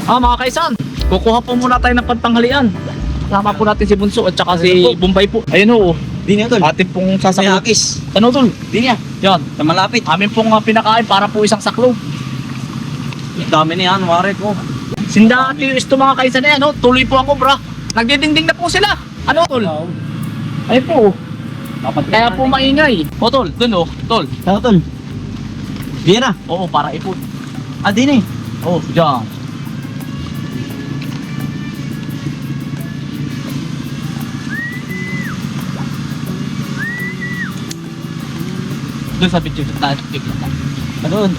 Mga kaisan, kukuha po muna tayo ng pantanghalian. Kasama po natin si Bunso at saka si Bombay po. Ayun ho. Di niya tol. Atin pong May sasaklo. hakis. Ano tol? Di niya. Yan. Sa malapit. Amin pong pinakain para po isang saklo. Dami na yan, wari ko. Sindati yung isto mga kaisan na yan. No? Tuloy po ako bra. Nagdidingding na po sila. Ano tol? Ayun po. Kaya po maingay. O tol, dun o. Tol. Ano tol? Di na. Oo, para ipon. Di na eh. Oo, dyan. Doon sa video tayo. Ano?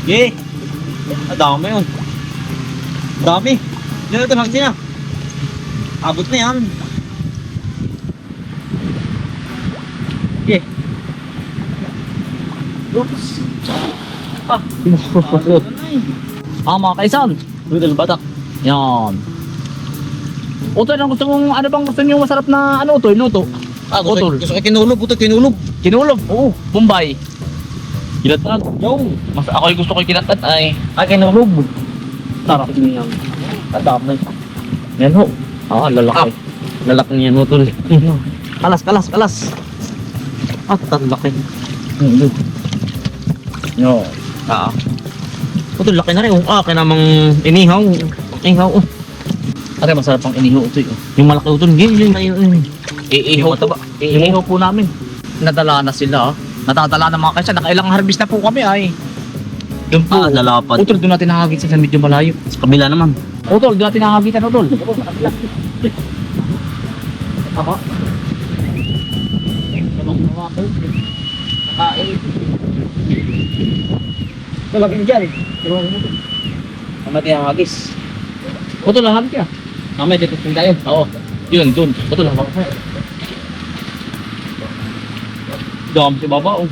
Okay. Dami yun. Dami. Yan ito, hakis niya. Abot na yan. Okay. Oops. Mga kaisan. Dito ng batak. Yan. Utol, ang gusto mong, ano bang gusto niyo masarap na ano to, luto? Utol. Gusto ko kinulog, puto kinulog. Kinulob. Oo, Bombay. Kinatan. Yo. Mas ako yung gusto ko yung kinatan ay Kinulog. sarap niya. Dami. Yan ho. Lalaki. Lalaki niya no tol. Kalas, kalas, kalas. Laki. Yo. Puto, laki na rin. Kaya namang inihaw. Inihaw. Are masarap ang iniho ito yun. Yung malaki utol. Yun. Iihaw po. Iihaw po namin. Nadala na sila. Natadala na mga kaisan. Nakailang harvest na po kami ay. Doon po. Lalapad. Utol, doon natin nakakagit sa medyo malayo. Sa kabila naman. Utol, doon natin nakakagitan, Utol. Ako? Lalaki dyan. Mamati ang hagis. Utol, lahat ka. Mamay dito kung tayo. Oo. Yun, doon. Utol, lahat ka. Dami si Baba, oh.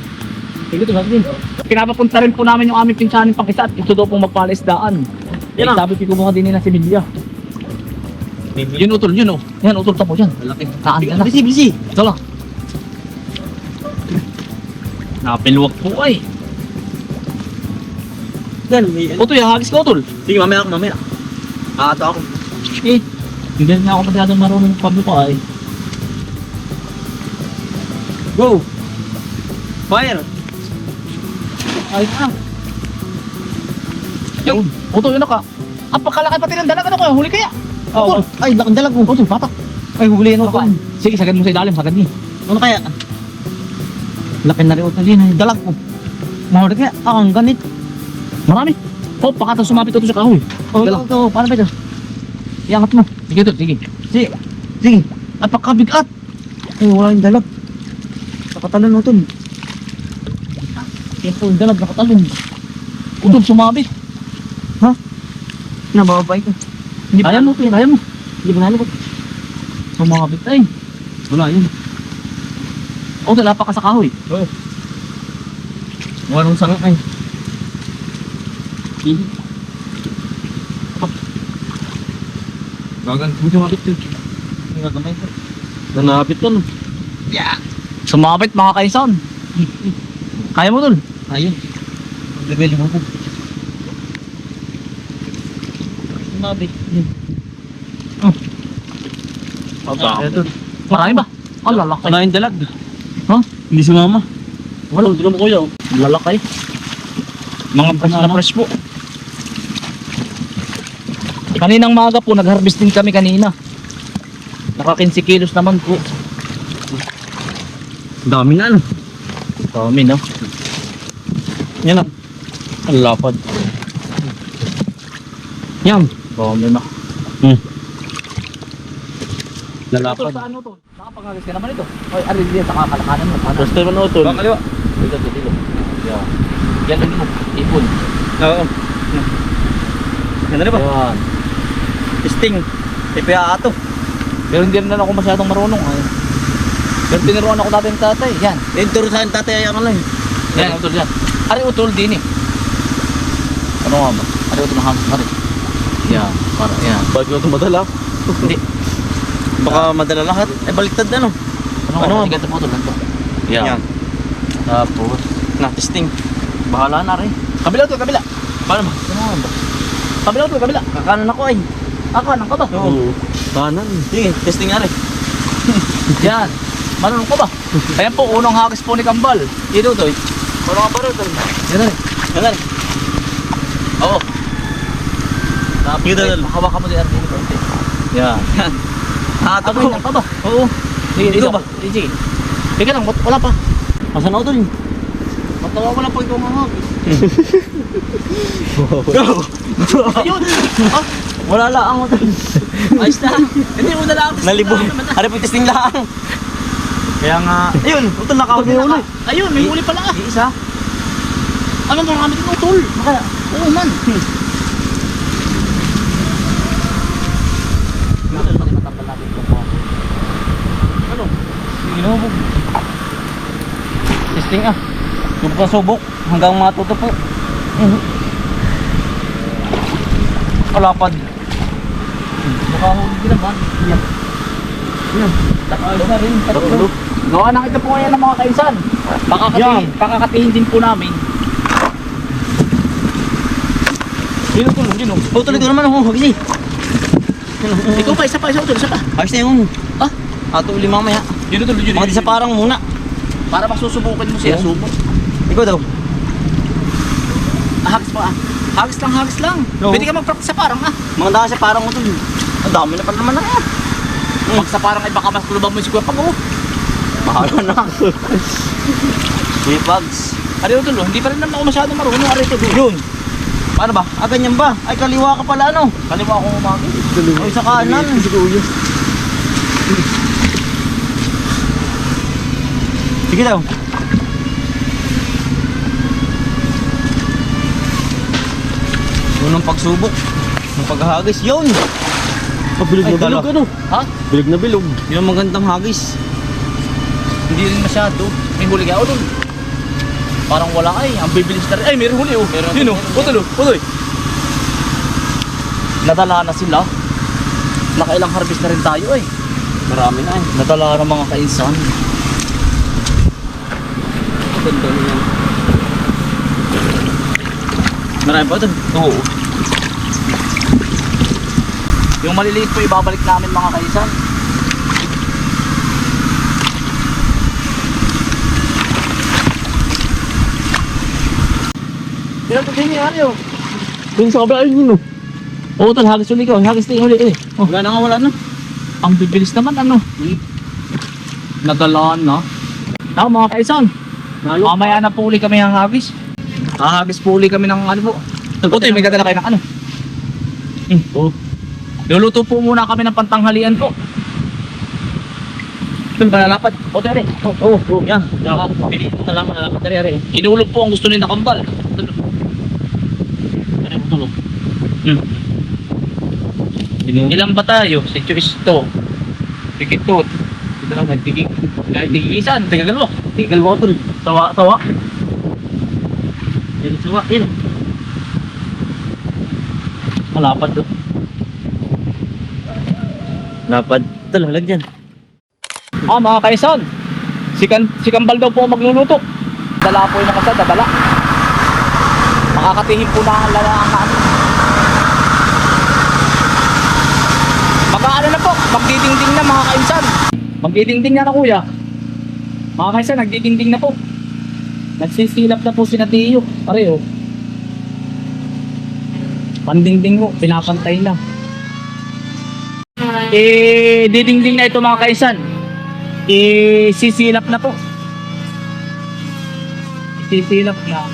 Sige ito, natin. Pinapapunta rin po namin yung aming pinsanin pang-isa at ito daw pong magpalaisdaan. Yan ang. Sabi kumuha din nila si Milya. Yun, Utol, yun, oh. Yan, Utol, tapo dyan. Lalaki. Taan ka na. Bisi. Ito lang. Napilwag po ay. Yan, may... Utol, hagis ka, Utol. Sige, mamaya ako, mamaya. Ito ako. Eh, hindi na ako masyadong marunong pagbuka ay. Go! Fire! Ay na. Yun. Utol, yun ka. Ang pagkalaki pati ng dalag, ano kaya? Huli kaya? Oo. Ay, lakang dalag mo. Utol, patak. Ay, huli yan ako. Sige, sagad mo sa ilalim, sagad niya. Ano kaya? Laki na rin utol yun. Dalag mo. Mahuli kaya? Ang ganit. Marami. Oh, pakatang sumapit ito sa kahoy. Dala. Ito. Paano ba ito? Iangat mo. Sige, Utol, sige. Sige. Ay, pagkabigat. Ay, wala yung dalag. Nakatalon utol. Ito, yung dalag, nakatalong. Utol, sumabit. Nababay ko. Hindi kaya mo, kaya mo. Hindi ba nalabot? Sumabit ay. Wala yun. Utol, napaka sa kahoy. Oo. Walang sanga ay. Gagan, hindi sumabit yun. Hindi nga gamay ko. Nanabit to no. Yeah. Sumabit mga kaisan. Kaya mo, Utol. Ayun. Level mo po. Sumabit. Ito. Marami ba? Ang lalaki. Wala yung dalag. Ha? Hindi sumama. Wala, hindi mo kuya. Ang lalaki. Mga fresh na fresh po. Kaninang maga po, nag-harvest din kami kanina. Naka 15 kilos naman po. Dami na ano. Dami, no? Yan ang. Ang lapad. Yan. Dami na. Lalapad. Sa ano to? Nakapag-harvest ka naman ito. Oy, ari din sa kakalakanan mo. Ano? First time ano utol? Kaliwa. Dito, dito. Yan. Yan lagi mo. Ipon. Oo. Yan na ba? Yan. Sting. Ipiya ato. Pero hindi rin na ako masyadong marunong. Ay. Pero tinuruan ako dati ng tatay. Yan. Intro sa tatay ay ano lang. Yan, utol yan. Ari utol din eh. Ano nga ba? Ari utol ng hangin. Ari. Yan. Para, yan. Bago ito madala. Hindi. Baka madala lahat. Ay baliktad na no. Ano nga ba? Ganito po utol. Ganito. Yan. Yan. Tapos. Na, testing. Bahala na rin. Kabila to, kabila. Paano ba? Ano ba? Kabila to, kabila. Kakanan ako ay. Kanan ka ba? Oo. Kanan. Sige, testing nga rin. Yan. Marunong ka ba? Ayan po, unang hakis po ni Kambal. Ito to. Wala ka pa rin. Yan na rin. Yan na rin. Oo. Tapos, Ito, tol. hawakan mo din ang tini konti. Yan. Hato Ako lang ka ba? Oo. Sige, Ikaw ba? Sige. Sige lang, wala pa. Asan ako dun? Matawa ko lang po ikaw mga hakis. Ayun! Ah, Wala lang ako dun. ayos na. Hindi mo na lang. Nalibog. Ari po testing lang. Kaya nga. Ayun, utol nakahuli na ulit. Ayun, may huli pala. Isa. Ano bang kami din utol? Oo man. Ano? Ginubog. Testing ah. Subok na subok. Hanggang matuto po. Kalapad. Nakahuli din naman. Yan. Yan. Takalo na rin. Tatlo. Gawa na kita po ngayon ng mga kaisan. Yan. Pakakatihin din po namin. Yun utol, yun o. Oh, tuloy ko naman ako. Hagisi. Ikaw pa, isa pa utol, isa pa. Ayos na yun. Ah, Ato uli mamaya. yun utol, yun. Mga di sa parang muna. Para masusubukan mo siya, Oo. subok. Ikaw daw. Hagis pa ah. Hagis lang. Oo. Pwede ka mag-practice sa parang ah. Mga daan sa parang utol. Ang dami na pala naman na yan. Pag sa parang ay baka mas kulubang mo si Kuya Pag oh. Bahala na. Kuya Pags. Ari utol, hindi pa rin naman ako masyadong marunong. Ari ito, Yun. Paano ba? Ah, ganyan ba? Ay, kaliwa ka pala ano? kaliwa ko umagi. Ay, sa kanan. Sige daw. Unang pagsubok. Ng paghahagis. Yun! Bilog na bilog ano? Ha? Bilog na bilog. Yun ang magandang hagis. Hindi rin masyado. May huli ka utol. Parang wala ay, ang bibilis na rin. Ay, may huli oh. Yun oh, utol oh, utol. Nadala na sila. Nakailang harvest na rin tayo eh. Marami na eh. Nadala ng mga kainsan. Ganda niyan. Marami pa ito? Oo. Yung maliliit po ibabalik namin mga kainsan. Pero ito din yan yun. Dun sa kabila yun oh. Oo tol, hagis uli ko. Hagis din uli eh. Oh, Wala na nga, wala na. ang bibilis naman ano. Nadalaan na. Ako mga kaisan. Mamaya na po uli kami ng hagis. Hagis po uli kami ng ano po. Puti, may dadala kayo ng ano. Oh. Luluto po muna kami ng pantanghalian po. Dun ba nalapad? O tere. Oo, yan. Salamat, salamat. Tere. Inulog po ang gusto ni Nakambal. Tulog. Ilan ba tayo? Si Chuisto. Pikitot. Ito lang, nagtigig. Tigigisan, tigagalo. Tigil mo ito. Tawa, tawa. Yan, sawa. Yan. Malapad doon. Lapad. Ito, lalag dyan. Mga kaisan. Si Kambal daw po ang magluluto. Dala po yung nakasal, dadala. Makakatihim po na ang lalaan namin. Ano na po, magdidingding na mga kainsan. Magdidingding na kuya. Mga kainsan, nagdidingding na po. Nagsisilap na po si Natiyo. Pareho. Pandingding po, pinapantay na. Didingding na ito mga kainsan. Sisilap na po. Sisilap na.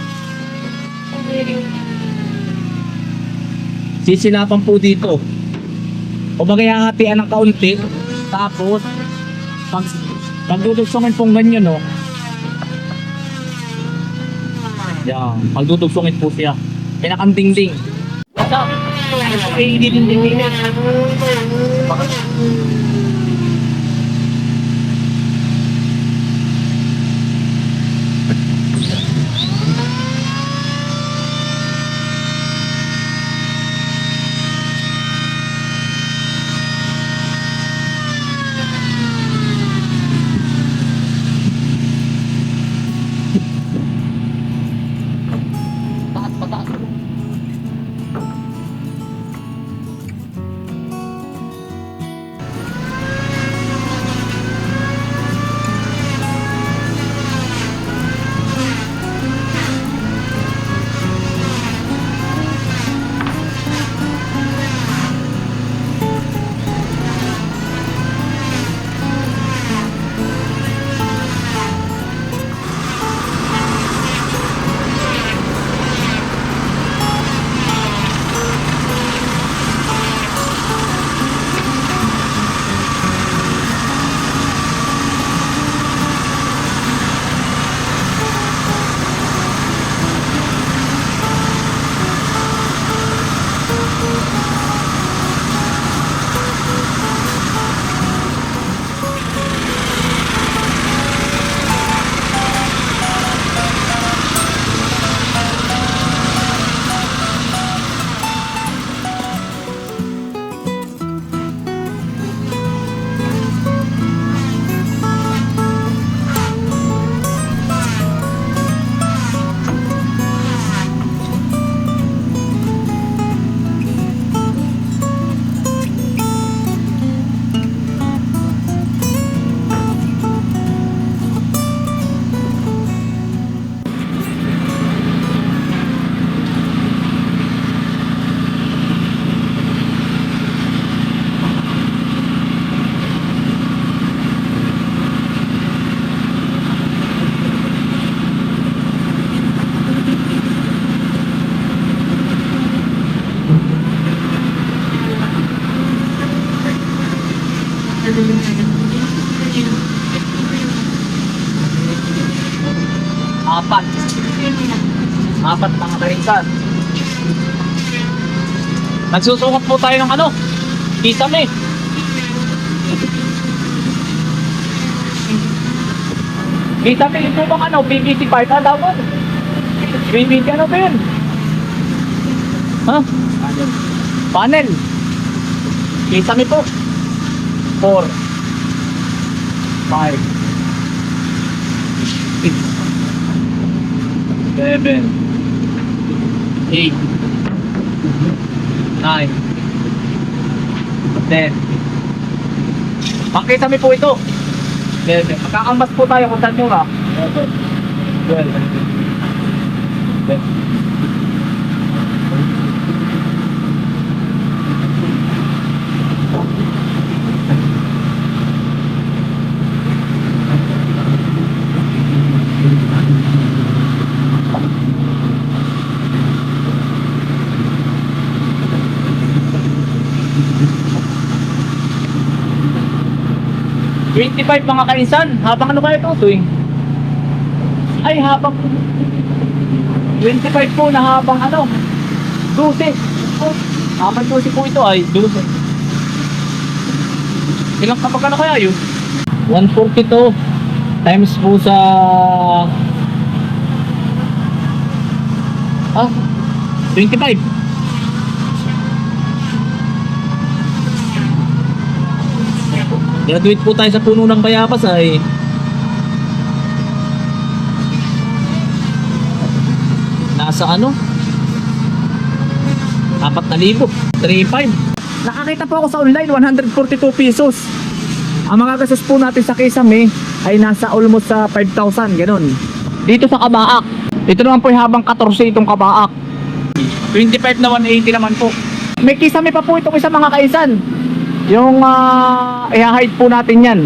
Sisilapan po dito. O bagay hahatian ng kaunti. Tapos pag dudugsongin pong ganyan no. Yan, pag dudugsongin po siya. Pinakandingding. Basta didingding. Apat. Apat mga kainsan. Nagsusukat po tayo ng ano? Kisame. Kisame ito bang ano? PVC pipe na dapat? PVC ano ba yun? Ha? Panel. Kisame po. 4 5 6 7 8 9 10. Pakisame po ito. 11. Magkakambas po tayo kung saan mura. 12. 13. 25 mga kainsan. Habang ano kaya ito? Tuwing. Ay, habang 25 po na habang ano? 12. Oh, habang 12 po ito ay 12. Ilang kapag ano kaya yun? 142 times po sa 25. Graduate po tayo sa puno ng bayabas ay nasa ano? 4,000. 3,500. Nakakita po ako sa online 142 pesos. Ang mga gastos po natin sa Kisame ay nasa almost sa 5,000 ganun. Dito sa Kabaak. Ito naman po yung habang 14 itong Kabaak. 25 na 180 naman po. May Kisame pa po itong isa mga kaisan. Yung i-hide po natin yan.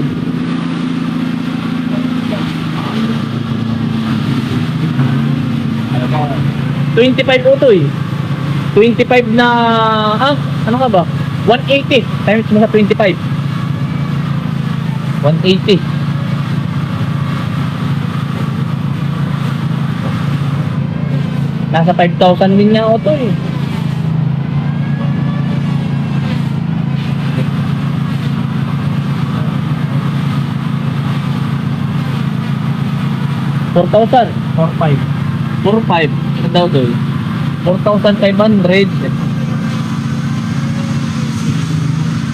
$25 po ito eh. 25 na ano ka ba? 180 times mo sa 25. 180. Nasa 5,000 din nga ito eh. $4,000. 4,500. 4,500. Ano daw to? 4,500.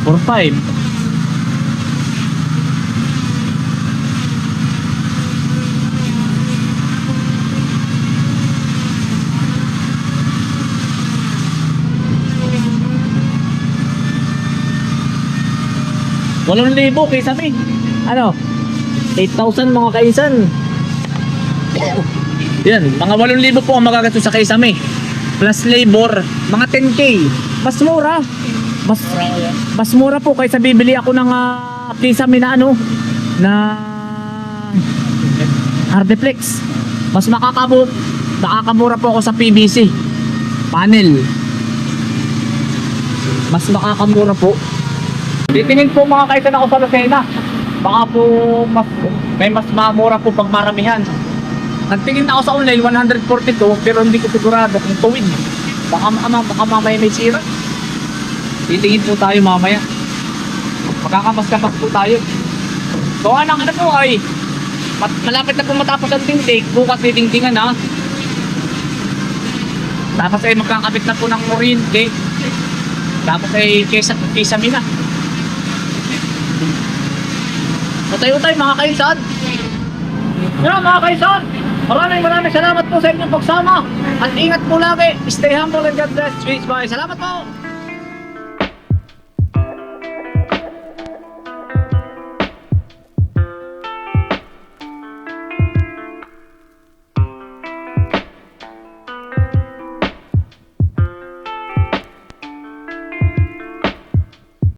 4,500. $8,000 Kisame. Ano? 8,000 mga kaisan. Yan, mga 8,000 po ang magagastos sa Kisame. Plus labor, mga 10K. Mas mura. Mas mura po kaysa bibili ako ng Kisame na ano, na Hardiplex. Mas nakakamura po ako sa PVC panel. Mas nakakamura po. Titingin po mga kaisan ako sa Lucena. Baka po may mas mamura po pag maramihan. Nagtingin ako sa online 142 pero hindi ko sigurado kung tuwid. Baka mamaya may sira. Titingin po tayo mamaya. Magkakamas-kamas po tayo. So ano po ay malapit na po matapos ang tindig. Bukas titingtingan ha. Tapos ay magkakabit na po ng kuryente. Tapos ay Kisame na. Utay-utay mga kaisan. Yan mga kaisan. Maraming salamat po sa inyong pagsama. At ingat po lagi. Stay humble and God bless. Peace. Bye. Salamat po.